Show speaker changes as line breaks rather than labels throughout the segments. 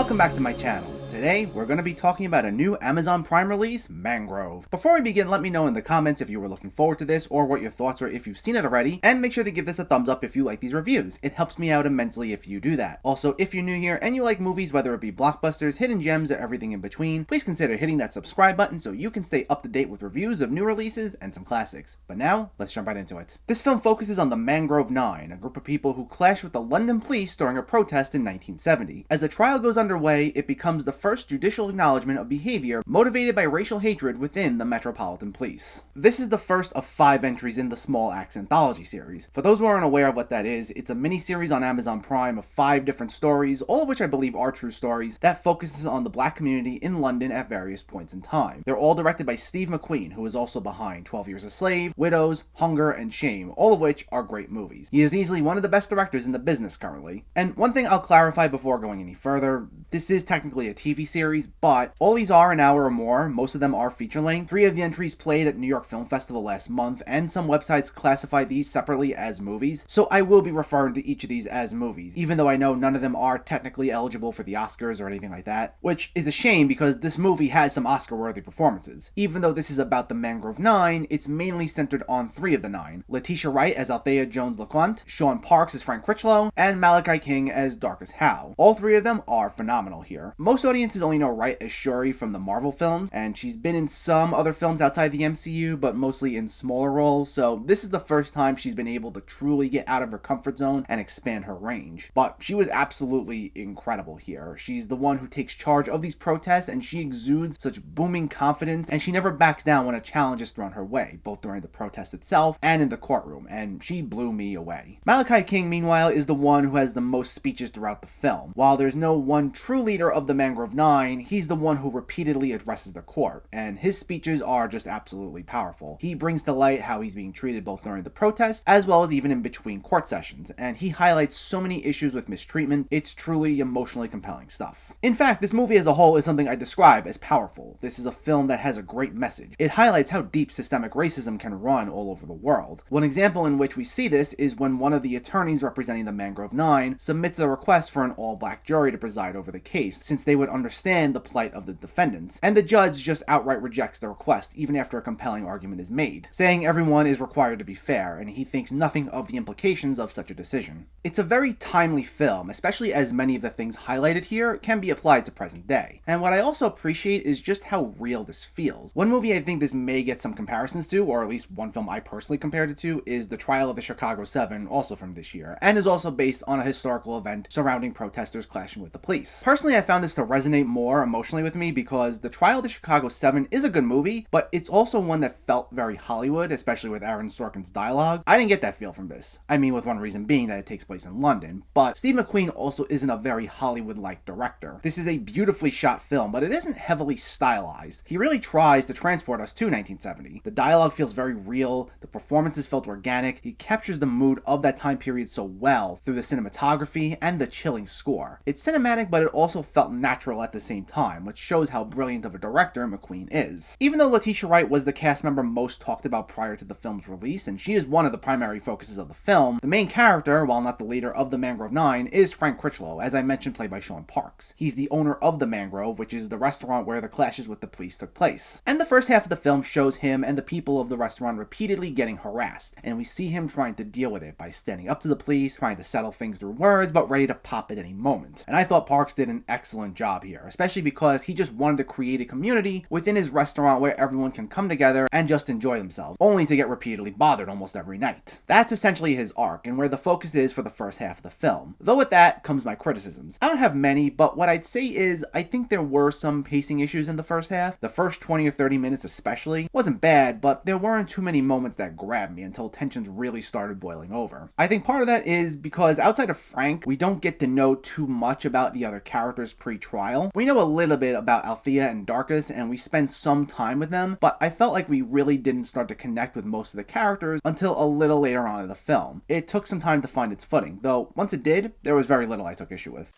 welcome back to my channel. Today, we're going to be talking about a new Amazon Prime release, Mangrove. Before we begin, let me know in the comments if you were looking forward to this or what your thoughts were if you've seen it already, and make sure to give this a thumbs up if you like these reviews. It helps me out immensely if you do that. Also, if you're new here and you like movies, whether it be blockbusters, hidden gems, or everything in between, please consider hitting that subscribe button so you can stay up to date with reviews of new releases and some classics. But now, let's jump right into it. This film focuses on the Mangrove Nine, a group of people who clashed with the London police during a protest in 1970. As the trial goes underway, it becomes the first judicial acknowledgement of behavior motivated by racial hatred within the Metropolitan Police. This is the first of 5 entries in the Small Axe anthology series. For those who aren't aware of what that is, it's a mini-series on Amazon Prime of 5 different stories, all of which I believe are true stories, that focuses on the black community in London at various points in time. They're all directed by Steve McQueen, who is also behind 12 Years a Slave, Widows, Hunger, and Shame, all of which are great movies. He is easily one of the best directors in the business currently. And one thing I'll clarify before going any further, this is technically a TV series, but all these are an hour or more. Most of them are feature-length. 3 of the entries played at New York Film Festival last month, and some websites classify these separately as movies, so I will be referring to each of these as movies, even though I know none of them are technically eligible for the Oscars or anything like that, which is a shame because this movie has some Oscar-worthy performances. Even though this is about the Mangrove Nine, it's mainly centered on 3 of the 9. Letitia Wright as Althea Jones-LeCointe, Sean Parks as Frank Critchlow, and Malachi King as Darcus Howe. All 3 of them are phenomenal here. Most audiences only know Wright as Shuri from the Marvel films, and she's been in some other films outside the MCU, but mostly in smaller roles, so this is the first time she's been able to truly get out of her comfort zone and expand her range. But she was absolutely incredible here. She's the one who takes charge of these protests, and she exudes such booming confidence, and she never backs down when a challenge is thrown her way, both during the protest itself and in the courtroom, and she blew me away. Malachi King, meanwhile, is the one who has the most speeches throughout the film. While there's no one true leader of the Mangrove Nine, he's the one who repeatedly addresses the court, and his speeches are just absolutely powerful. He brings to light how he's being treated both during the protest as well as even in between court sessions, and he highlights so many issues with mistreatment. It's truly emotionally compelling stuff. In fact, this movie as a whole is something I describe as powerful. This is a film that has a great message. It highlights how deep systemic racism can run all over the world. One example in which we see this is when one of the attorneys representing the Mangrove Nine submits a request for an all-black jury to preside over the case, since they would understand the plight of the defendants, and the judge just outright rejects the request even after a compelling argument is made, saying everyone is required to be fair, and he thinks nothing of the implications of such a decision. It's a very timely film, especially as many of the things highlighted here can be applied to present day. And what I also appreciate is just how real this feels. One movie I think this may get some comparisons to, or at least one film I personally compared it to, is The Trial of the Chicago 7, also from this year, and is also based on a historical event surrounding protesters clashing with the police. Personally, I found this to resonate more emotionally with me because The Trial of the Chicago 7 is a good movie, but it's also one that felt very Hollywood, especially with Aaron Sorkin's dialogue. I didn't get that feel from this. I mean, with one reason being that it takes place in London, but Steve McQueen also isn't a very Hollywood-like director. This is a beautifully shot film, but it isn't heavily stylized. He really tries to transport us to 1970. The dialogue feels very real, the performances felt organic, he captures the mood of that time period so well through the cinematography and the chilling score. It's cinematic, but it also felt natural at the same time, which shows how brilliant of a director McQueen is. Even though Letitia Wright was the cast member most talked about prior to the film's release, and she is one of the primary focuses of the film, the main character, while not the leader of the Mangrove Nine, is Frank Critchlow, as I mentioned, played by Sean Parks. He's the owner of the Mangrove, which is the restaurant where the clashes with the police took place. And the first half of the film shows him and the people of the restaurant repeatedly getting harassed, and we see him trying to deal with it by standing up to the police, trying to settle things through words, but ready to pop at any moment. And I thought Parks did an excellent job here, especially because he just wanted to create a community within his restaurant where everyone can come together and just enjoy themselves, only to get repeatedly bothered almost every night. That's essentially his arc, and where the focus is for the first half of the film. Though with that comes my criticisms. I don't have many, but what I'd say is I think there were some pacing issues in the first half. The first 20 or 30 minutes especially wasn't bad, but there weren't too many moments that grabbed me until tensions really started boiling over. I think part of that is because outside of Frank, we don't get to know too much about the other characters pre-trial. We know a little bit about Althea and Darcus, and we spend some time with them, but I felt like we really didn't start to connect with most of the characters until a little later on in the film. It took some time to find its footing, though once it did, there was very little I took issue with.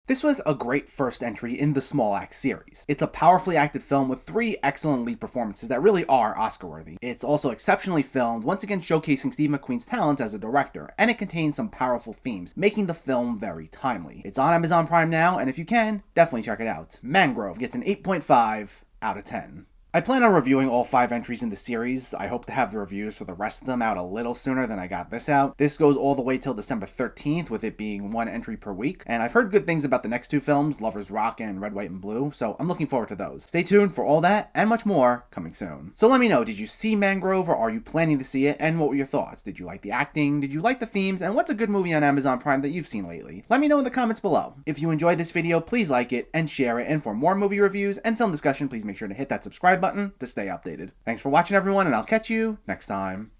This was a great first entry in the Small Axe series. It's a powerfully acted film with 3 excellent lead performances that really are Oscar-worthy. It's also exceptionally filmed, once again showcasing Steve McQueen's talents as a director, and it contains some powerful themes, making the film very timely. It's on Amazon Prime now, and if you can, definitely check it out. Mangrove gets an 8.5 out of 10. I plan on reviewing all 5 entries in the series. I hope to have the reviews for the rest of them out a little sooner than I got this out. This goes all the way till December 13th, with it being 1 entry per week, and I've heard good things about the next 2 films, Lovers Rock and Red, White, and Blue, so I'm looking forward to those. Stay tuned for all that and much more coming soon. So let me know, did you see Mangrove, or are you planning to see it, and what were your thoughts? Did you like the acting? Did you like the themes? And what's a good movie on Amazon Prime that you've seen lately? Let me know in the comments below. If you enjoyed this video, please like it and share it, and for more movie reviews and film discussion, please make sure to hit that subscribe button to stay updated. Thanks for watching, everyone, and I'll catch you next time.